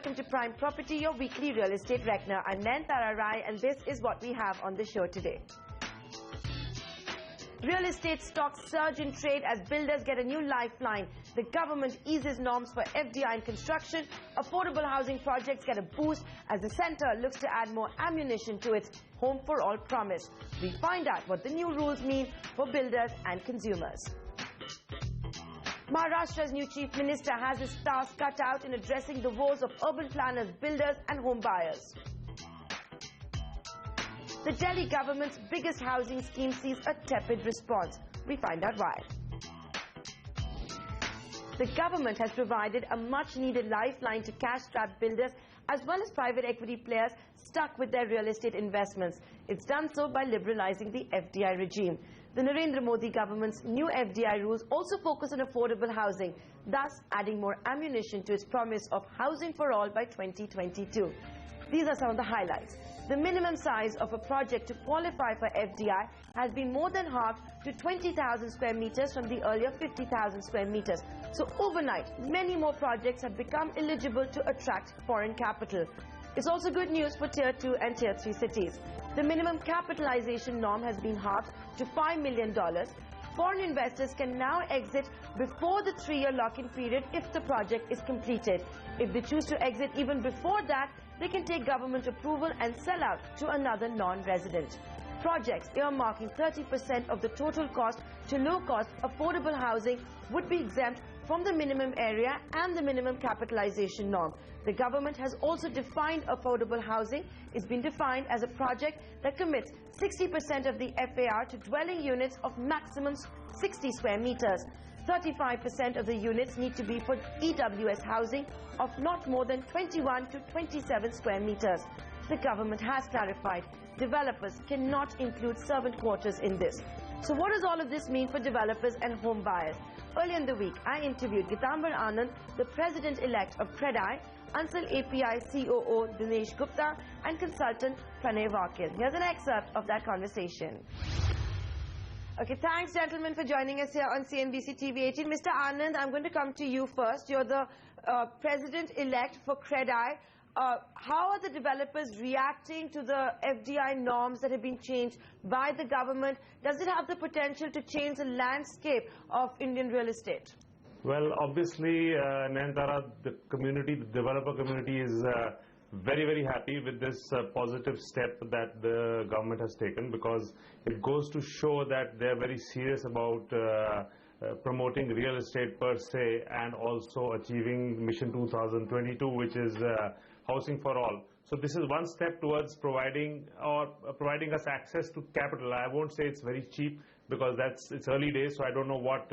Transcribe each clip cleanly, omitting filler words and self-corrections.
welcome to Prime Property, your weekly real estate reckoner. I'm Nayan Rai, and this is what we have on the show today. Real estate stocks surge in trade as builders get a new lifeline. The government eases norms for FDI in construction. Affordable housing projects get a boost as the centre looks to add more ammunition to its Home for All promise. We find out what the new rules mean for builders and consumers. Maharashtra's new Chief Minister has his task cut out in addressing the woes of urban planners, builders and home buyers. The Delhi government's biggest housing scheme sees a tepid response. We find out why. The government has provided a much-needed lifeline to cash-strapped builders as well as private equity players stuck with their real estate investments. It's done so by liberalizing the FDI regime. The Narendra Modi government's new FDI rules also focus on affordable housing, thus adding more ammunition to its promise of housing for all by 2022. These are some of the highlights. The minimum size of a project to qualify for FDI has been more than halved to 20,000 square meters from the earlier 50,000 square meters. So overnight, many more projects have become eligible to attract foreign capital. It's also good news for Tier 2 and Tier 3 cities. The minimum capitalization norm has been halved to $5 million. Foreign investors can now exit before the 3-year lock-in period if the project is completed. If they choose to exit even before that, they can take government approval and sell out to another non-resident. Projects earmarking 30% of the total cost to low-cost affordable housing would be exempt from the minimum area and the minimum capitalization norm. The government has also defined affordable housing. It's been defined as a project that commits 60% of the FAR to dwelling units of maximum 60 square meters. 35% of the units need to be for EWS housing of not more than 21 to 27 square meters. The government has clarified developers cannot include servant quarters in this. So what does all of this mean for developers and home buyers? Earlier in the week, I interviewed Gitambar Anand, the president-elect of CREDAI, Ansal API COO Dinesh Gupta, and consultant Pranay Vakil. Here's an excerpt of that conversation. Okay, thanks, gentlemen, for joining us here on CNBC TV 18. Mr. Anand, I'm going to come to you first. You're the president-elect for CREDAI. How are the developers reacting to the FDI norms that have been changed by the government? Does it have the potential to change the landscape of Indian real estate? Well, obviously, Nayantara, the developer community is very, very happy with this positive step that the government has taken, because it goes to show that they're very serious about promoting real estate per se and also achieving Mission 2022, which is housing for all. So this is one step towards providing us access to capital. I won't say it's very cheap because it's early days, so I don't know what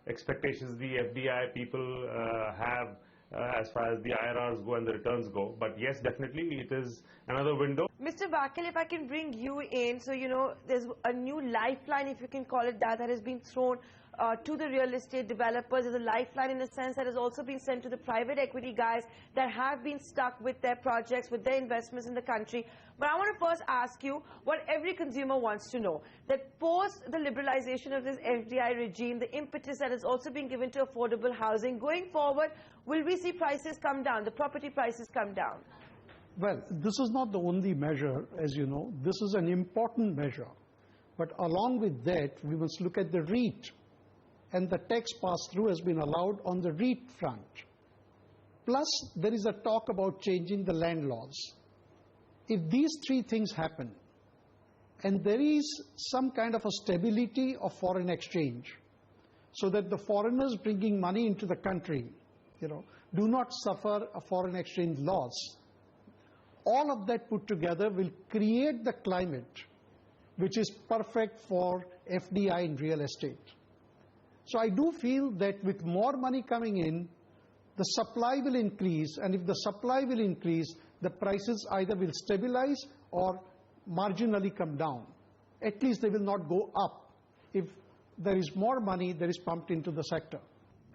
expectations the FDI people have as far as the IRRs go and the returns go. But yes, definitely it is another window. Mr. Vakil, if I can bring you in, so there's a new lifeline, if you can call it that has been thrown to the real estate developers. There's a lifeline in a sense that has also been sent to the private equity guys that have been stuck with their projects, with their investments in the country. But I want to first ask you what every consumer wants to know, that post the liberalization of this FDI regime, the impetus that has also been given to affordable housing, going forward, will we see prices come down, the property prices come down? Well, this is not the only measure, as you know. This is an important measure. But along with that, we must look at the REIT. And the tax pass-through has been allowed on the REIT front. Plus, there is a talk about changing the land laws. If these three things happen, and there is some kind of a stability of foreign exchange, so that the foreigners bringing money into the country, do not suffer a foreign exchange loss, all of that put together will create the climate which is perfect for FDI in real estate. So I do feel that with more money coming in, the supply will increase, and if the supply will increase, the prices either will stabilize or marginally come down. At least they will not go up if there is more money that is pumped into the sector.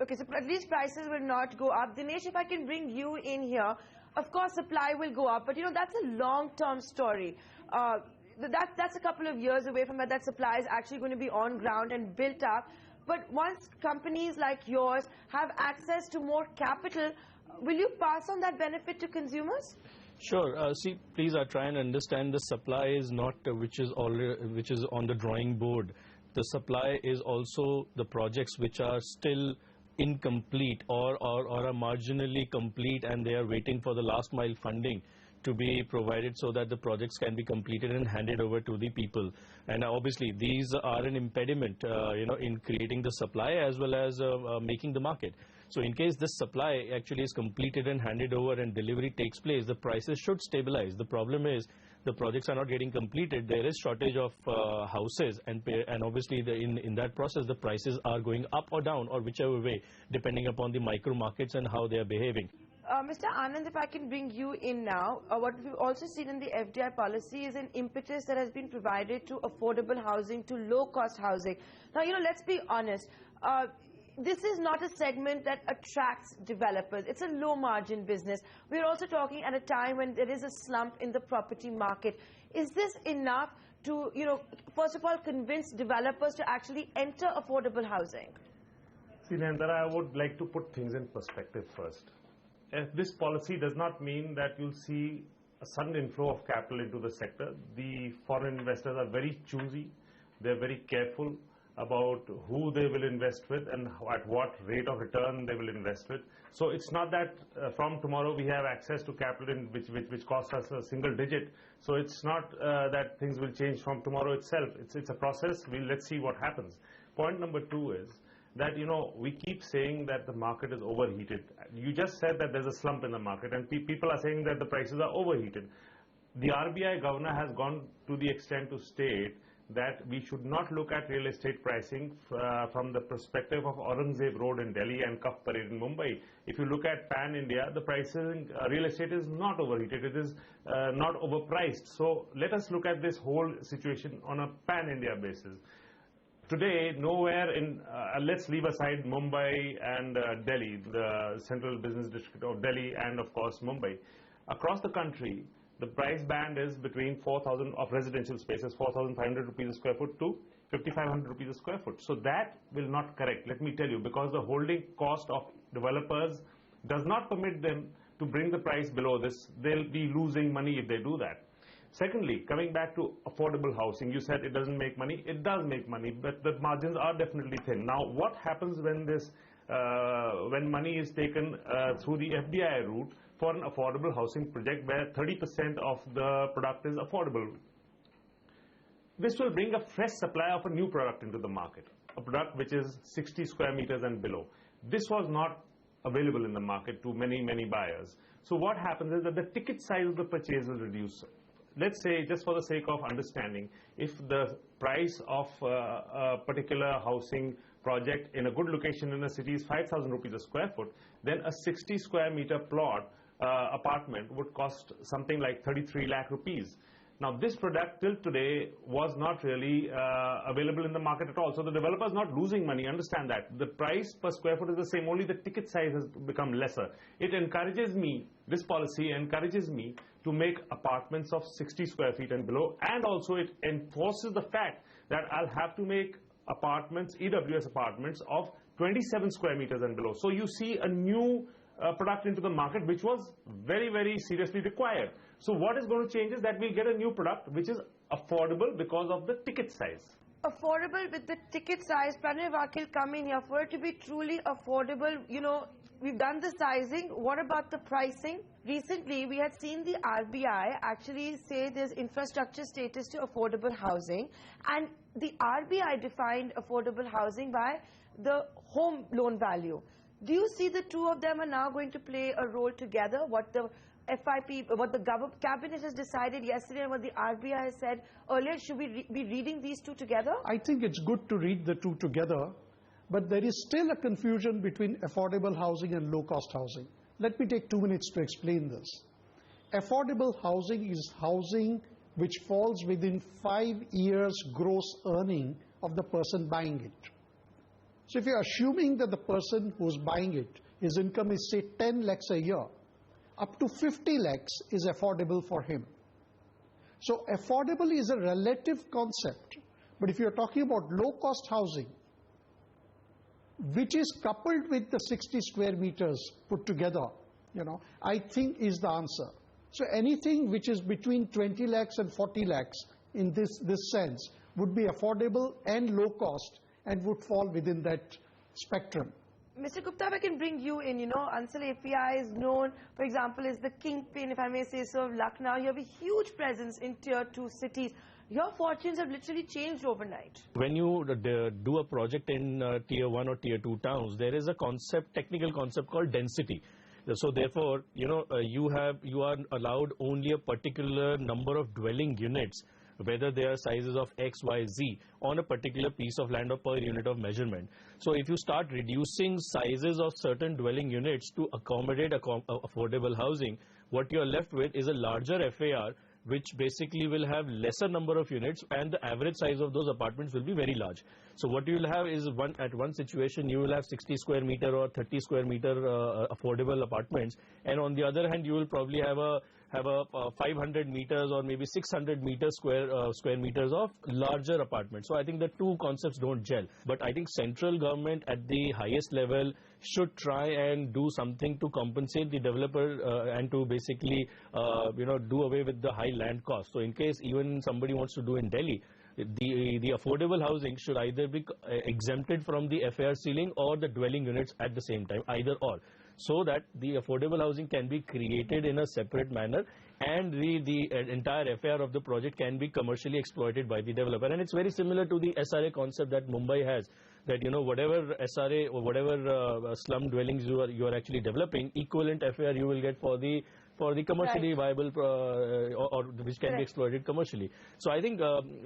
Okay, so at least prices will not go up. Dinesh, if I can bring you in here, of course supply will go up, but that's a long-term story. That's a couple of years away from that supply is actually going to be on ground and built up. But once companies like yours have access to more capital, will you pass on that benefit to consumers? Sure. See, please try and understand the supply is not which is on the drawing board. The supply is also the projects which are still incomplete or are marginally complete, and they are waiting for the last mile funding to be provided so that the projects can be completed and handed over to the people. And obviously these are an impediment in creating the supply as well as making the market. So in case this supply actually is completed and handed over and delivery takes place, the prices should stabilize. The problem is the projects are not getting completed. There is shortage of houses, and obviously in that process the prices are going up or down, or whichever way, depending upon the micro markets and how they are behaving. Mr. Anand, if I can bring you in now, what we've also seen in the FDI policy is an impetus that has been provided to affordable housing, to low-cost housing. Now, let's be honest. This is not a segment that attracts developers. It's a low-margin business. We're also talking at a time when there is a slump in the property market. Is this enough to, first of all, convince developers to actually enter affordable housing? See, Nandara, I would like to put things in perspective first. This policy does not mean that you'll see a sudden inflow of capital into the sector. The foreign investors are very choosy. They're very careful about who they will invest with and at what rate of return they will invest with. So it's not that from tomorrow we have access to capital which costs us a single digit. So it's not that things will change from tomorrow itself. It's a process. Let's see what happens. Point number two is that, we keep saying that the market is overheated. You just said that there's a slump in the market, and people are saying that the prices are overheated. The RBI governor has gone to the extent to state that we should not look at real estate pricing from the perspective of Aurangzeb Road in Delhi and Kaf Parade in Mumbai. If you look at pan-India, the prices in real estate is not overheated. It is not overpriced. So let us look at this whole situation on a pan-India basis. Today, nowhere in, let's leave aside Mumbai and Delhi, the central business district of Delhi and of course Mumbai. Across the country, the price band is between 4,000 of residential spaces, 4,500 rupees a square foot to 5,500 rupees a square foot. So that will not correct, let me tell you, because the holding cost of developers does not permit them to bring the price below this. They'll be losing money if they do that. Secondly, coming back to affordable housing, you said it doesn't make money. It does make money, but the margins are definitely thin. Now, what happens when money is taken through the FDI route for an affordable housing project where 30% of the product is affordable? This will bring a fresh supply of a new product into the market, a product which is 60 square meters and below. This was not available in the market to many, many buyers. So what happens is that the ticket size of the purchase will reduce. Let's say, just for the sake of understanding, if the price of a particular housing project in a good location in a city is 5,000 rupees a square foot, then a 60 square meter plot apartment would cost something like 33 lakh rupees. Now, this product till today was not really available in the market at all. So the developer is not losing money. Understand that. The price per square foot is the same, only the ticket size has become lesser. It encourages me, this policy encourages me to make apartments of 60 square feet and below, and also it enforces the fact that I'll have to make apartments, EWS apartments of 27 square meters and below. So you see a new product into the market which was very, very seriously required. So what is going to change is that we'll get a new product which is affordable because of the ticket size. Affordable with the ticket size. Pranay Vakil, come in here. For it to be truly affordable, we've done the sizing. What about the pricing? Recently, we had seen the RBI actually say there's infrastructure status to affordable housing, and the RBI defined affordable housing by the home loan value. Do you see the two of them are now going to play a role together? What the FIP, what the cabinet has decided yesterday and what the RBI has said earlier, should we be reading these two together? I think it's good to read the two together, but there is still a confusion between affordable housing and low-cost housing. Let me take 2 minutes to explain this. Affordable housing is housing which falls within 5 years gross earning of the person buying it. So if you're assuming that the person who's buying it, his income is say 10 lakhs a year, up to 50 lakhs is affordable for him. So affordable is a relative concept, but if you're talking about low-cost housing, which is coupled with the 60 square meters put together, I think is the answer. So anything which is between 20 lakhs and 40 lakhs in this sense would be affordable and low cost and would fall within that spectrum. Mr. Gupta, if I can bring you in, Ansal API is known, for example, as the kingpin, if I may say so, of Lucknow. You have a huge presence in tier 2 cities. Your fortunes have literally changed overnight. When you do a project in tier 1 or tier 2 towns, there is a technical concept called density. So therefore, you are allowed only a particular number of dwelling units, whether they are sizes of X, Y, Z, on a particular piece of land or per unit of measurement. So if you start reducing sizes of certain dwelling units to accommodate affordable housing, what you are left with is a larger FAR, which basically will have lesser number of units, and the average size of those apartments will be very large. So what you will have is at one situation you will have 60 square meter or 30 square meter affordable apartments, and on the other hand you will probably have a 500 meters or maybe 600 square meters of larger apartments. So I think the two concepts don't gel. But I think central government at the highest level should try and do something to compensate the developer and to basically do away with the high land cost. So in case even somebody wants to do in Delhi, the affordable housing should either be exempted from the FAR ceiling or the dwelling units at the same time, either or, so that the affordable housing can be created in a separate manner and the entire FAR of the project can be commercially exploited by the developer. And it's very similar to the SRA concept that Mumbai has, that whatever SRA or whatever slum dwellings you are actually developing, equivalent FAR you will get for the commercially viable or which can be exploited commercially. So I think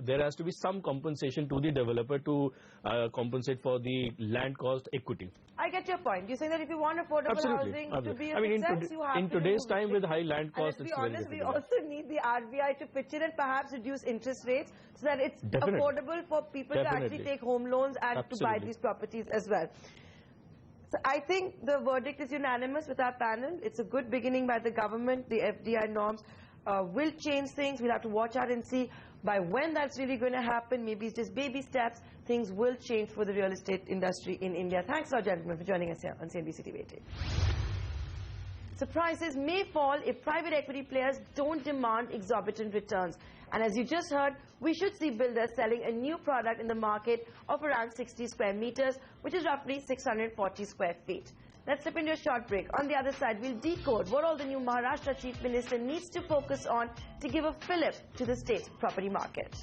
there has to be some compensation to the developer to compensate for the land cost equity. I get your point. You're saying that if you want affordable housing to be a success, you have in to today's time with high land cost, and let's be honest, we also need the RBI to pitch in and perhaps reduce interest rates so that it's affordable for people to actually take home loans and to buy these properties as well. So I think the verdict is unanimous with our panel. It's a good beginning by the government. The FDI norms will change things. We'll have to watch out and see by when that's really going to happen. Maybe it's just baby steps. Things will change for the real estate industry in India. Thanks, our gentlemen, for joining us here on CNBC TV 18. So prices may fall if private equity players don't demand exorbitant returns. And as you just heard, we should see builders selling a new product in the market of around 60 square meters, which is roughly 640 square feet. Let's slip into a short break. On the other side, we'll decode what all the new Maharashtra Chief Minister needs to focus on to give a fillip to the state's property market.